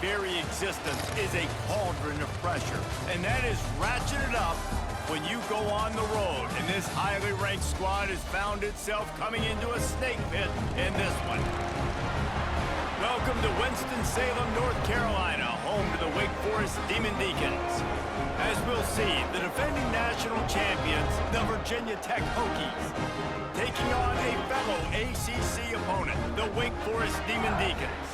very existence is a cauldron of pressure, and that is ratcheted up when you go on the road. And this highly ranked squad has found itself coming into a snake pit in this one. Welcome to Winston-Salem, North Carolina, home to the Wake Forest Demon Deacons. As we'll see, the defending national champions, the Virginia Tech Hokies, taking on a fellow ACC opponent, the Wake Forest Demon Deacons.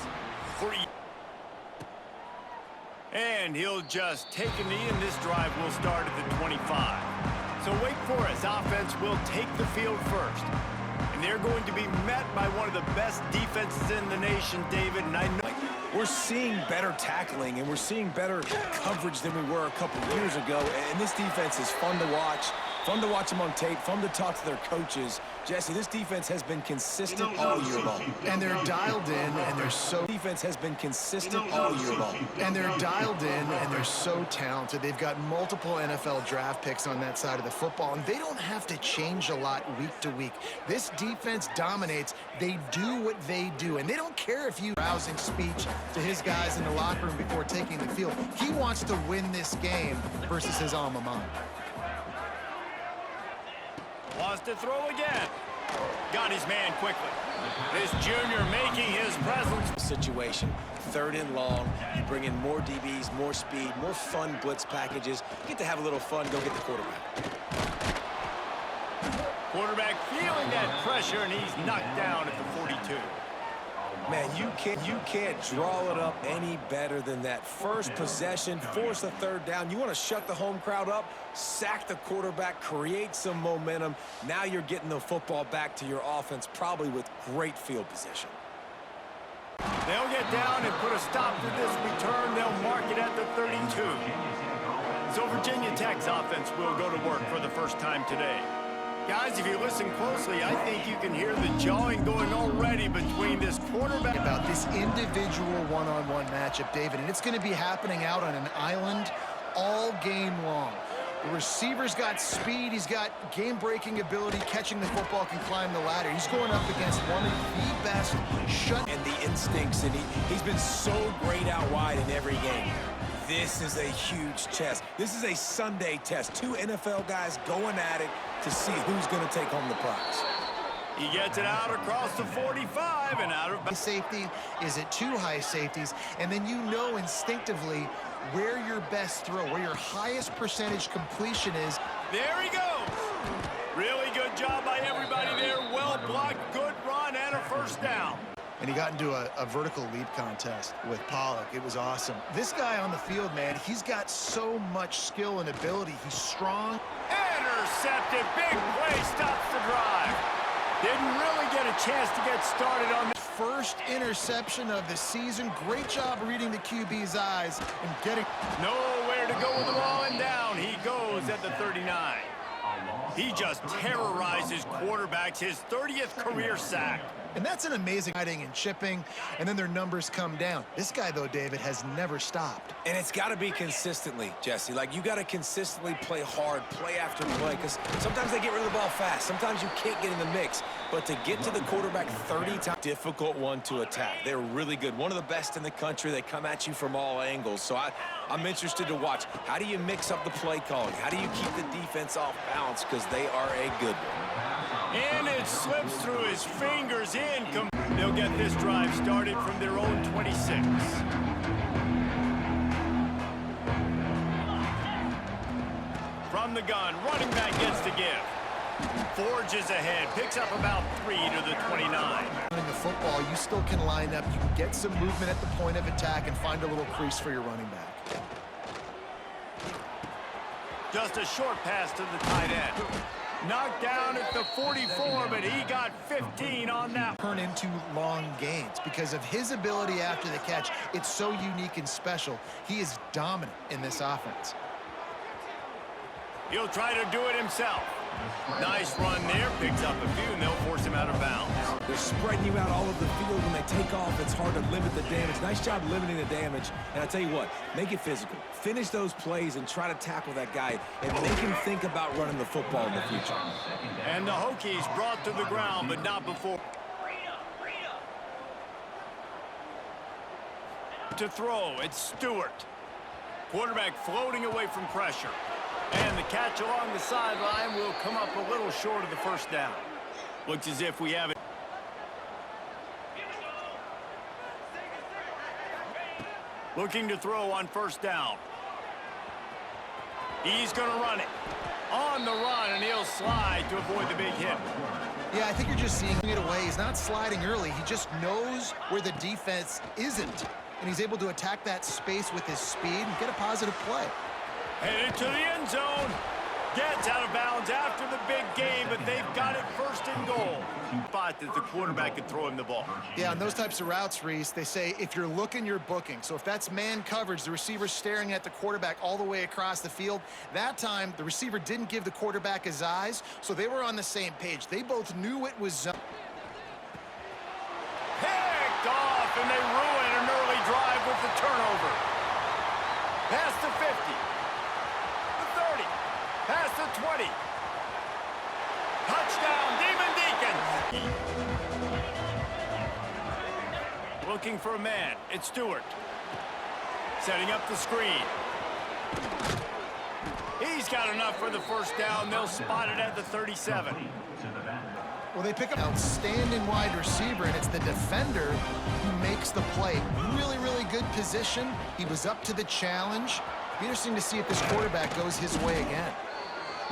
And he'll just take a knee, and this drive will start at the 25. So Wake Forest offense will take the field first. And they're going to be met by one of the best defenses in the nation, David. And I know we're seeing better tackling, and we're seeing better coverage than we were a couple years ago. And this defense is fun to watch. Fun to watch them on tape, fun to talk to their coaches. Jesse, this defense has been consistent all year long. And they're dialed in, and they're so... Defense has been consistent all year long. And they're dialed in, and they're so talented. They've got multiple NFL draft picks on that side of the football, and they don't have to change a lot week to week. This defense dominates. They do what they do, and they don't care if you... Rousing speech to his guys in the locker room before taking the field. He wants to win this game versus his alma mater. Wants to throw again. Got his man quickly. This junior making his presence. Situation. 3rd and long. You bring in more DBs, more speed, more fun blitz packages. You get to have a little fun. Go get the quarterback. Quarterback feeling that pressure, and he's knocked down at the 42. Man, you can't draw it up any better than that. First possession, force a 3rd down. You want to shut the home crowd up, sack the quarterback, create some momentum. Now you're getting the football back to your offense, probably with great field position. They'll get down and put a stop to this return. They'll mark it at the 32. So Virginia Tech's offense will go to work for the first time today. Guys, if you listen closely, I think you can hear the jawing going already between this quarterback. About this individual one-on-one matchup, David, and it's going to be happening out on an island all game long. The receiver's got speed, he's got game-breaking ability, catching the football, can climb the ladder. He's going up against one of the best shut and the instincts, and he's been so great out wide in every game. This is a huge test. This is a Sunday test. 2 NFL guys going at it to see who's going to take home the prize. He gets it out across the 45 and out of... Safety, is it 2 high safeties? And then you know instinctively where your best throw, where your highest percentage completion is. There he goes. Really good job by everybody there. Well blocked, good run, and a first down. And he got into a vertical leap contest with Pollock. It was awesome. This guy on the field, man, he's got so much skill and ability. He's strong. Intercepted. Big play stops the drive. Didn't really get a chance to get started on the first interception of the season. Great job reading the QB's eyes and getting nowhere to go with the ball, and down he goes at the 39. He just terrorizes quarterbacks, his 30th career sack. And that's an amazing hiding and chipping, and then their numbers come down. This guy, though, David, has never stopped. And it's got to be consistently, Jesse. Like, you got to consistently play hard, play after play, because sometimes they get rid of the ball fast. Sometimes you can't get in the mix. But to get to the quarterback 30 times, difficult one to attack. They're really good. One of the best in the country. They come at you from all angles. So I'm interested to watch. How do you mix up the play calling? How do you keep the defense off balance? Because they are a good one. And it slips through his fingers in. They'll get this drive started from their own 26. From the gun, running back gets to give. Forges ahead, picks up about 3 to the 29. In the football, you still can line up. You can get some movement at the point of attack and find a little crease for your running back. Just a short pass to the tight end. Knocked down at the 44, but he got 15 on that. Turn into long gains because of his ability after the catch. It's so unique and special. He is dominant in this offense. He'll try to do it himself. Nice run there, picks up a few, and they'll force him out of bounds. They're spreading you out all over the field. When they take off, it's hard to limit the damage. Nice job limiting the damage. And I tell you what, make it physical. Finish those plays and try to tackle that guy and make him think about running the football in the future. And the Hokies brought to the ground, but not before. to throw. It's Stewart. Quarterback floating away from pressure. And the catch along the sideline will come up a little short of the first down. Looks as if we have it. Looking to throw on first down. He's going to run it. On the run, and he'll slide to avoid the big hit. Yeah, I think you're just seeing it away. He's not sliding early. He just knows where the defense isn't. And he's able to attack that space with his speed and get a positive play. Headed to the end zone. Gets out of bounds after the big game, but they've got it first and goal. Spot that the quarterback can throw him the ball. Yeah, on those types of routes, Reese, they say if you're looking, you're booking. So if that's man coverage, the receiver's staring at the quarterback all the way across the field. That time, the receiver didn't give the quarterback his eyes, so they were on the same page. They both knew it was zone. Picked off, and they ruin an early drive with the turnover. Past the 50. The 30. Past the 20. Touchdown, Demon Deacons. Looking for a man. It's Stewart. Setting up the screen. He's got enough for the first down. They'll spot it at the 37. Well, they pick up an outstanding wide receiver, and it's the defender who makes the play. Really, really good position. He was up to the challenge. Be interesting to see if this quarterback goes his way again.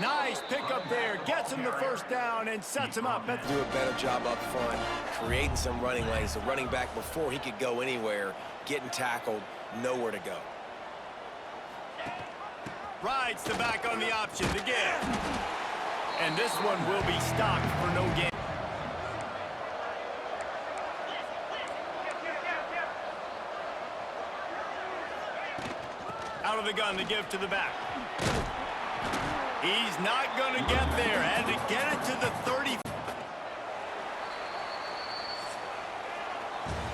Nice pickup there. Gets him the first down and sets him up. Do a better job up front, creating some running lanes. The running back, before he could go anywhere, getting tackled, nowhere to go. Rides the back on the option to give. And this one will be stopped for no gain. Out of the gun to give to the back. He's not going to get there. Had to get it to the 30.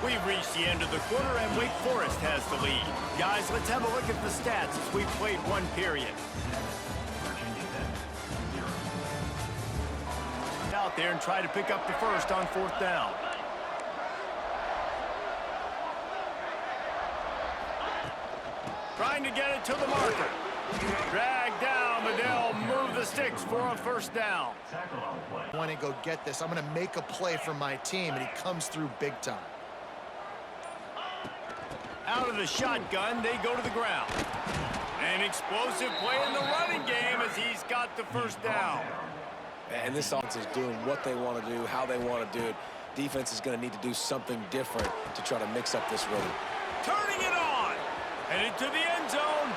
We've reached the end of the quarter, and Wake Forest has the lead. Guys, let's have a look at the stats as we've played one period. Out there and try to pick up the first on fourth down. Trying to get it to the marker. Drag down, but they'll move the sticks for a first down. I want to go get this. I'm going to make a play for my team, and he comes through big time. Out of the shotgun, they go to the ground. An explosive play in the running game as he's got the first down. And this offense is doing what they want to do, how they want to do it. Defense is going to need to do something different to try to mix up this rhythm. Turning it on. Headed to the end zone.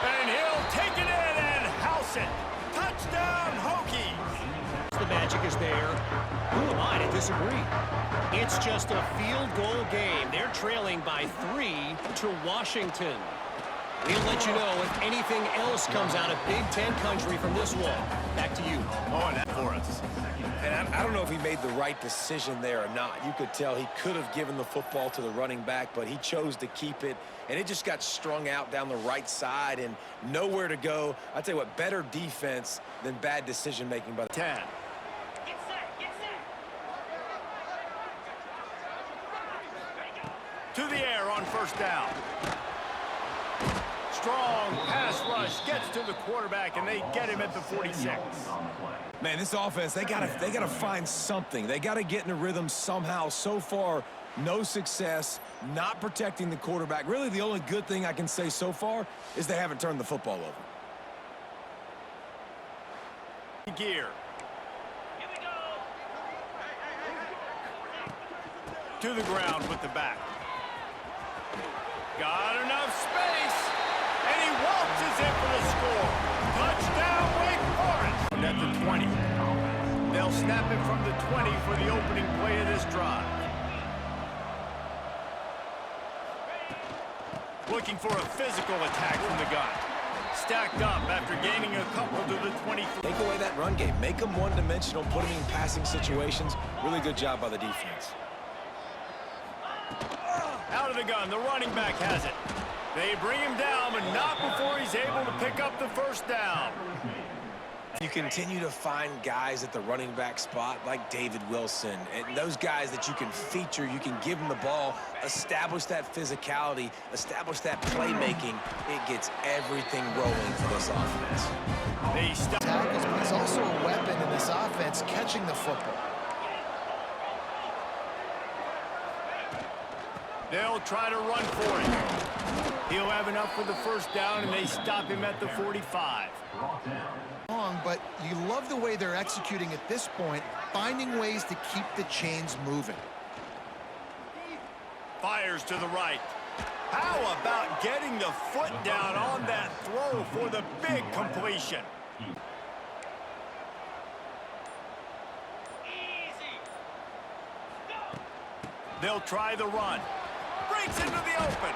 And he'll take it in and house it. Touchdown, Hokies. The magic is there. Who am I to disagree? It's just a field goal game. They're trailing by 3 to Washington. We'll let you know if anything else comes out of Big Ten country from this one. Back to you. Oh, and that for us. And I don't know if he made the right decision there or not. You could tell he could have given the football to the running back, but he chose to keep it, and it just got strung out down the right side and nowhere to go. I tell you what, better defense than bad decision-making by the 10. To the air on first down. Strong pass rush gets to the quarterback, and they get him at the 46. Man, this offense, they gotta find something. They gotta get in a rhythm somehow. So far, no success, not protecting the quarterback. Really, the only good thing I can say so far is they haven't turned the football over. Gear. Here we go. To the ground with the back. Got enough space, and he waltzes in for the score. Touchdown, Wake Forest. At the 20. They'll snap it from the 20 for the opening play of this drive. Looking for a physical attack from the gun. Stacked up after gaining a couple to the 23. Take away that run game. Make them one-dimensional, put them in passing situations. Really good job by the defense. Out of the gun, the running back has it. They bring him down, but not before he's able to pick up the first down. You continue to find guys at the running back spot like David Wilson, and those guys that you can feature, you can give them the ball, establish that physicality, establish that playmaking. It gets everything rolling for this offense. They stop Tackles, but he's also a weapon in this offense, catching the football. They'll try to run for it. He'll have enough for the first down, and they stop him at the 45. But you love the way they're executing at this point, finding ways to keep the chains moving. Fires to the right. How about getting the foot down on that throw for the big completion? They'll try the run. Breaks into the open.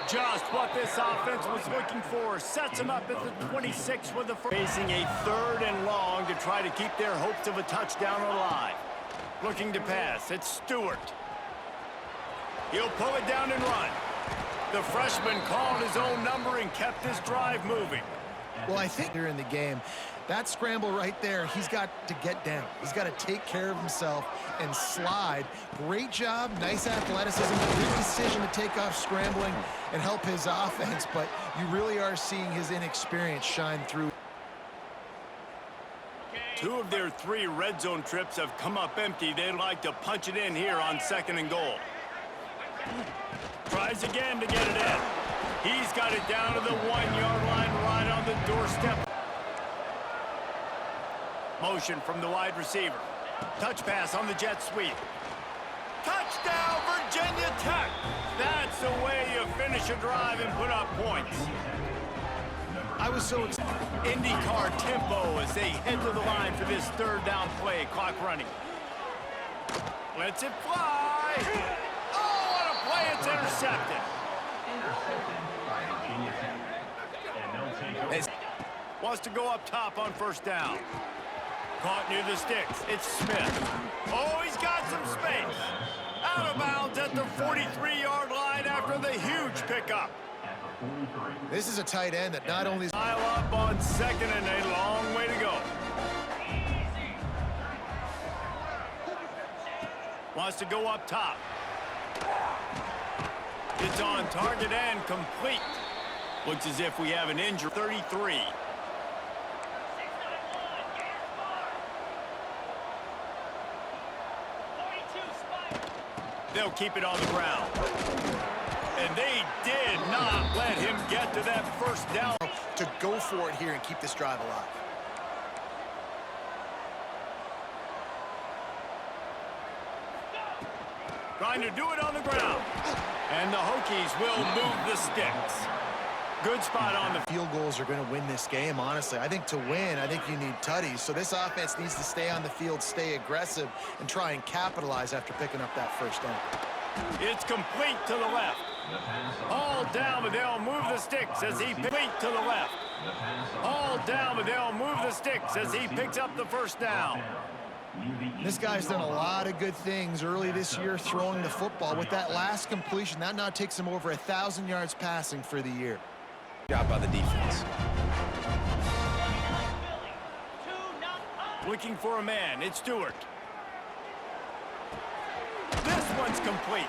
Just what this offense was looking for. Sets them up at the 26 with the first. Facing a 3rd and long to try to keep their hopes of a touchdown alive. Looking to pass. It's Stewart. He'll pull it down and run. The freshman called his own number and kept his drive moving. Well, I think they're in the game. That scramble right there, he's got to get down. He's got to take care of himself and slide. Great job, nice athleticism, good decision to take off scrambling and help his offense, but you really are seeing his inexperience shine through. 2 of their 3 red zone trips have come up empty. They'd like to punch it in here on 2nd and goal. Tries again to get it in. He's got it down to the 1-yard line right on the doorstep. Motion from the wide receiver. Touch pass on the jet sweep. Touchdown, Virginia Tech. That's the way you finish a drive and put up points. I was so excited. IndyCar tempo as they head to the line for this 3rd down play. Clock running. Lets it fly. Oh, what a play. It's intercepted. Wants to go up top on 1st down. Caught near the sticks. It's Smith. Oh, he's got some space. Out of bounds at the 43-yard line after the huge pickup. This is a tight end that not only... Pile up on 2nd and a long way to go. Wants to go up top. It's on target and complete. Looks as if we have an injury. 33. They'll keep it on the ground. And they did not let him get to that 1st down. To go for it here and keep this drive alive. Trying to do it on the ground. And the Hokies will move the sticks. Good spot on the Field goals are going to win this game, honestly. I think to win, I think you need tutties. So this offense needs to stay on the field, stay aggressive, and try and capitalize after picking up that 1st down. It's complete to the left. All down, but they'll move the sticks as he complete to the left. All down, but they'll move the sticks as he picks up the 1st down. This guy's done a lot of good things early this year throwing the football. With that last completion, that now takes him over 1,000 yards passing for the year. Job by the defense. Looking for a man. It's Stewart. This one's complete.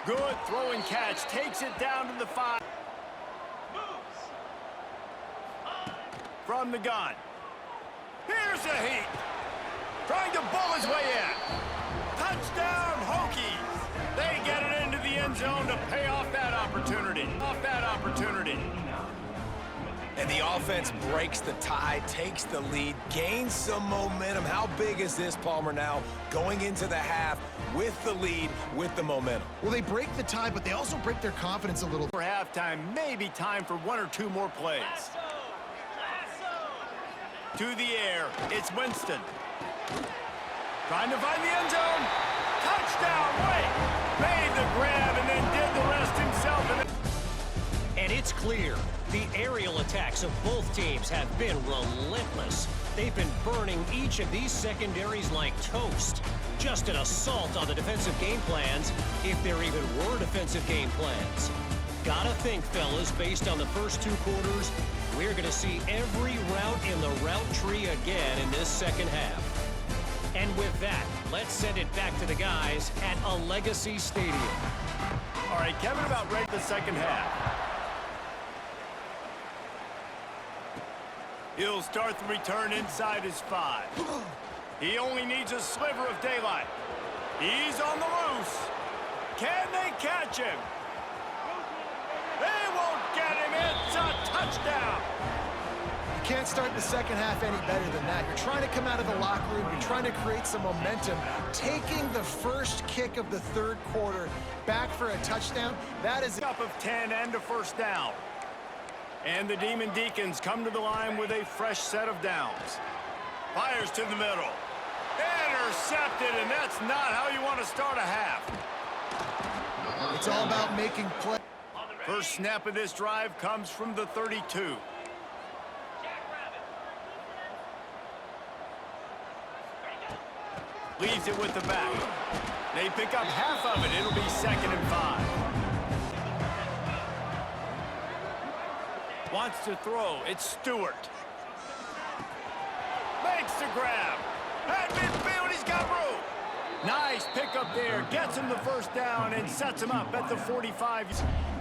Good throwing catch. Takes it down to the 5. From the gun. Here's a heat. Trying to bull his way in. Touchdown, Hokies. They get it into the end zone to pay off that opportunity. And the offense breaks the tie, takes the lead, gains some momentum. How big is this, Palmer, now going into the half with the lead, with the momentum? Well, they break the tie, but they also break their confidence a little. For halftime, maybe time for 1 or 2 more plays. To the air, it's Winston. Trying to find the end zone. Touchdown, Wake. Made the grab and then did the rest himself. And it's clear, the aerial attacks of both teams have been relentless. They've been burning each of these secondaries like toast. Just an assault on the defensive game plans, if there even were defensive game plans. Gotta think, fellas, based on the first 2 quarters, we're going to see every route in the route tree again in this second half. And with that, let's send it back to the guys at a Legacy Stadium. All right, Kevin, about ready for the second half. He'll start the return inside his 5. He only needs a sliver of daylight. He's on the loose. Can they catch him? They won't get him. It's a touchdown. You can't start the second half any better than that. You're trying to come out of the locker room. You're trying to create some momentum. Taking the first kick of the third quarter back for a touchdown, that is up of 10 and a first down. And the Demon Deacons come to the line with a fresh set of downs. Fires to the middle. Intercepted, and that's not how you want to start a half. It's all about making play. First snap of this drive comes from the 32. Leaves it with the back. They pick up half of it. It'll be 2nd and 5. Wants to throw. It's Stewart. Makes the grab. At midfield, he's got room. Nice pickup there. Gets him the first down and sets him up at the 45.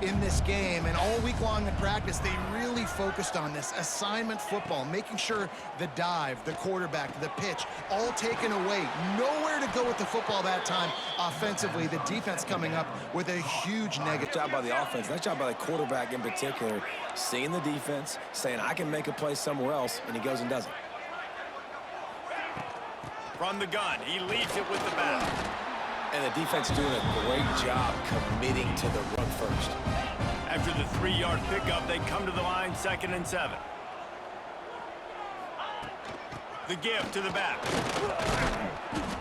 In this game, and all week long in practice, they really focused on this assignment football, making sure the dive, the quarterback, the pitch, all taken away. Nowhere to go with the football that time offensively. The defense coming up with a huge negative. Nice job by the offense. Nice job by the quarterback in particular. Seeing the defense, saying, I can make a play somewhere else, and he goes and does it. From the gun, he leaves it with the back. And the defense doing a great job committing to the run first. After the 3-yard pickup, they come to the line 2nd and 7. The give to the back.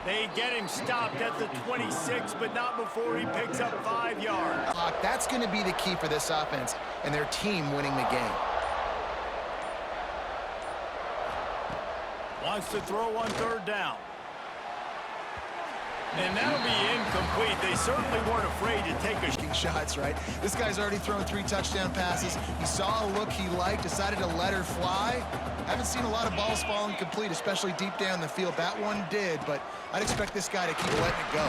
They get him stopped at the 26, but not before he picks up 5 yards. That's going to be the key for this offense and their team winning the game. Wants to throw on 3rd down. And that'll be incomplete. They certainly weren't afraid to take a shots, right? This guy's already thrown 3 touchdown passes. He saw a look he liked, decided to let her fly. Haven't seen a lot of balls falling complete, especially deep down the field. That one did, but I'd expect this guy to keep letting it go.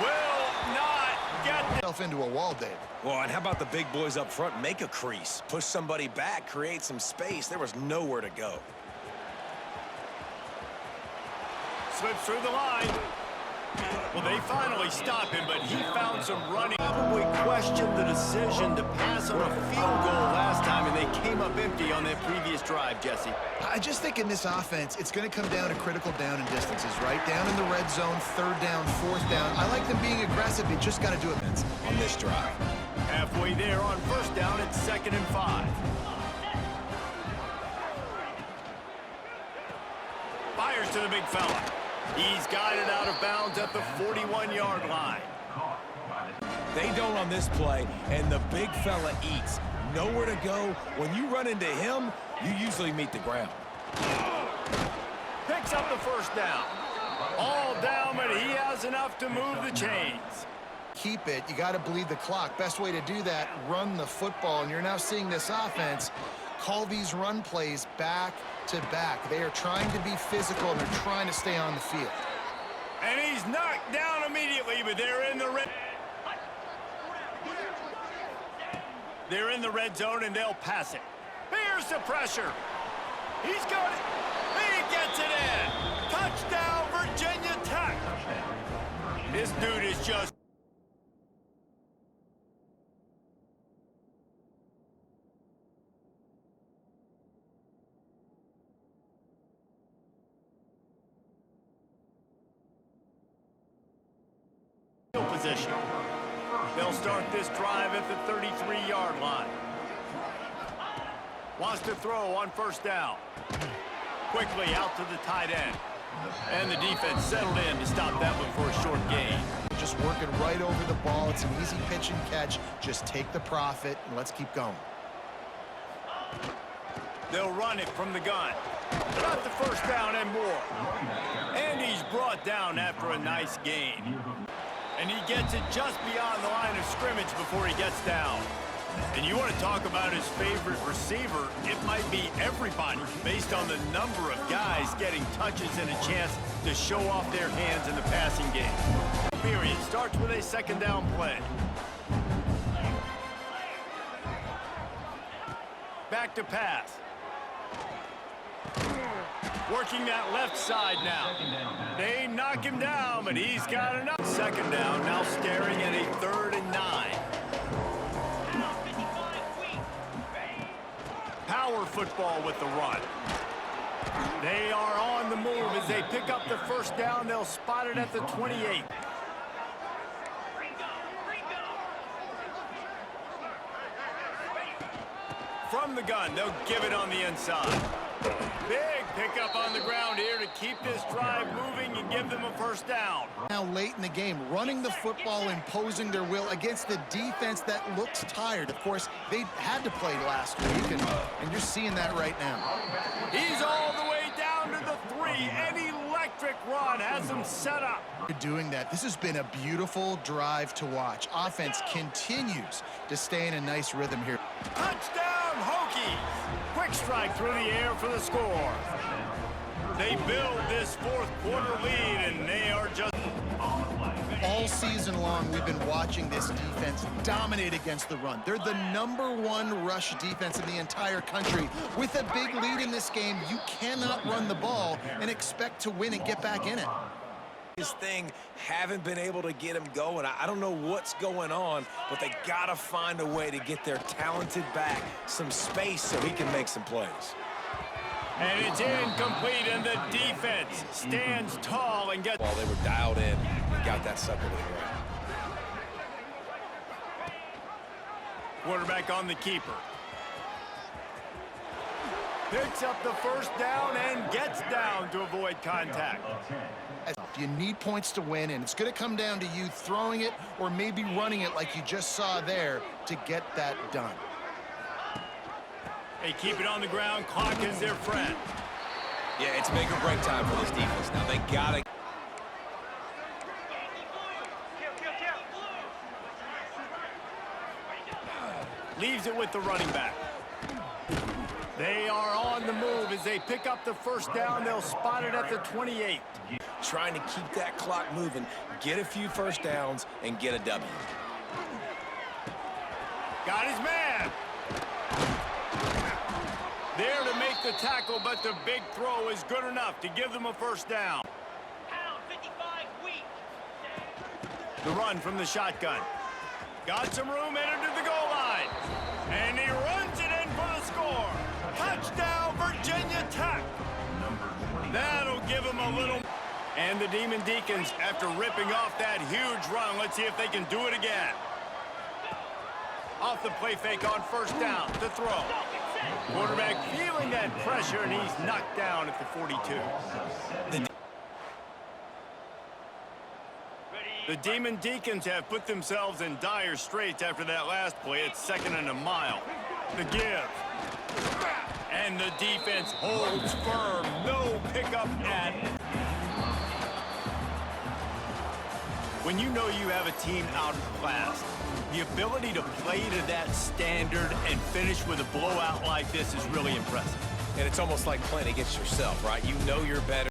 Will not get himself into a wall, Dave. Well, and how about the big boys up front? Make a crease. Push somebody back, create some space. There was nowhere to go. Slips through the line. Well, they finally stop him, but he found some running. Probably questioned the decision to pass on a field goal last time, and they came up empty on that previous drive, Jesse. I just think in this offense, it's going to come down to critical down and distances, right? Down in the red zone, 3rd down, 4th down. I like them being aggressive. They just got to do it on this drive. Halfway there on 1st down, it's 2nd and 5. Fires to the big fella. He's got it out of bounds at the 41-yard line. They don't on this play, and the big fella eats. Nowhere to go. When you run into him, you usually meet the ground. Picks up the 1st down. All down, but he has enough to move the chains. Keep it. You got to bleed the clock. Best way to do that, run the football. And you're now seeing this offense call these run plays back to back. They are trying to be physical, and they're trying to stay on the field. And he's knocked down immediately, but they're in the red zone, and they'll pass it. Here's the pressure. He's got it. He gets it in. Touchdown, Virginia Tech. This dude is just... position. They'll start this drive at the 33-yard line. Wants to throw on 1st down. Quickly out to the tight end. And the defense settled in to stop that one for a short gain. Just working right over the ball. It's an easy pitch and catch. Just take the profit, and let's keep going. They'll run it from the gun. Got the 1st down and more. And he's brought down after a nice gain. And he gets it just beyond the line of scrimmage before he gets down. And you want to talk about his favorite receiver, it might be everybody based on the number of guys getting touches and a chance to show off their hands in the passing game. Period. Starts with a second down play. Back to pass. Working that left side now. They knock him down, but he's got enough. Second down, now staring at a 3rd and 9. Power football with the run. They are on the move as they pick up the first down. They'll spot it at the 28. From the gun, they'll give it on the inside. Big pickup on the ground here to keep this drive moving and give them a first down. Now late in the game, running the football, imposing their will against the defense that looks tired. Of course, they had to play last week, and you're seeing that right now. He's all the way down to the 3. An electric run has them set up. Doing that, this has been a beautiful drive to watch. Offense continues to stay in a nice rhythm here. Touchdown, Hokies! Quick strike through the air for the score. They build this 4th quarter lead, and they are just... All season long, we've been watching this defense dominate against the run. They're the #1 rush defense in the entire country. With a big lead in this game, you cannot run the ball and expect to win and get back in it. His thing, haven't been able to get him going. I don't know what's going on, but they gotta find a way to get their talented back some space so he can make some plays. And it's incomplete, and the defense stands tall and gets... While they were dialed in, he got that sucker to the ground. Quarterback on the keeper. Picks up the first down and gets down to avoid contact. You need points to win, and it's going to come down to you throwing it or maybe running it like you just saw there to get that done. They keep it on the ground. Clock is their friend. Yeah, it's make or break time for this defense. Now they gotta... Leaves it with the running back. They are on the move as they pick up the first down. They'll spot it at the 28. Trying to keep that clock moving, get a few first downs, and get a W. Got his man. There to make the tackle, but the big throw is good enough to give them a first down. The run from the shotgun. Got some room, entered to the goal line. And he runs it in for the score. Touchdown, Virginia Tech. That'll give him a little... And the Demon Deacons, after ripping off that huge run, let's see if they can do it again. Off the play fake on first down to throw. Quarterback feeling that pressure, and he's knocked down at the 42. The Demon Deacons have put themselves in dire straits after that last play. It's 2nd and a mile. The give. And the defense holds firm. No pickup at... When you know you have a team outclassed, the ability to play to that standard and finish with a blowout like this is really impressive. And it's almost like playing against yourself, right? You know you're better.